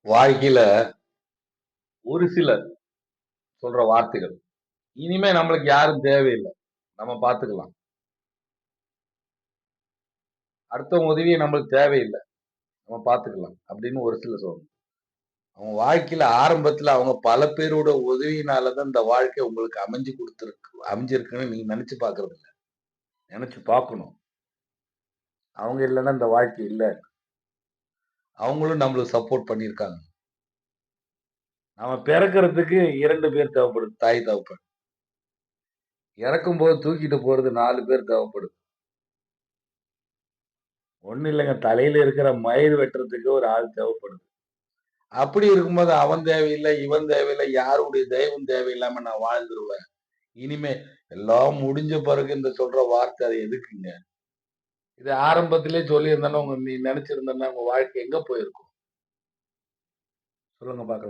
வாழ்க்கையில ஒரு சிலர் சொல்ற வார்த்தைகள். இனிமே நம்மளுக்கு யாரும் தேவையில்ல. நம்ம பார்த்துக்கலாம். அடுத்தவங்க உதவி நம்மளுக்கு தேவையில்ல. நம்ம பார்த்துக்கலாம். அப்படின்னு ஒரு சிலர் சொல்லணும். அவங்க வாழ்க்கையில ஆரம்பத்துல அவங்க பல பேரோட உதவியினால தான் இந்த வாழ்க்கை உங்களுக்கு அமைஞ்சிருக்குன்னு நீங்க நெனச்சு பார்க்கறது இல்ல. நெனச்சு பார்க்கணும். அவங்க இல்லன்னா இந்த வாழ்க்கை இல்ல. அவங்களும் நம்மளுக்கு சப்போர்ட் பண்ணியிருக்காங்க. நாம பிறக்கறதுக்கு 2 பேர் தேவைப்படுது. தாய், தகப்பன். இறக்கும்போது தூக்கிட்டு போறது 4 பேர் தேவைப்படுது. ஒண்ணும் இல்லங்க. தலையில இருக்கிற மயிர் வெட்டுறதுக்கு ஒரு ஆள் தேவைப்படுது. அப்படி இருக்கும்போது அவன் தேவையில்ல, இவன் தேவையில்ல, யாருடைய தயவும் தேவையில்லாம நான் வாழ்ந்துருவேன். இனிமே எல்லாம் முடிஞ்ச பிறகு இந்த சொல்ற வார்த்தை அது எதுக்குங்க? இது ஆரம்பத்திலே சொல்லியிருந்தேன்னா, நீ நெனச்சிருந்தன்னா உங்க வாழ்க்கை எங்க போயிருக்கும்? சொல்லுங்க பார்க்கலாம்.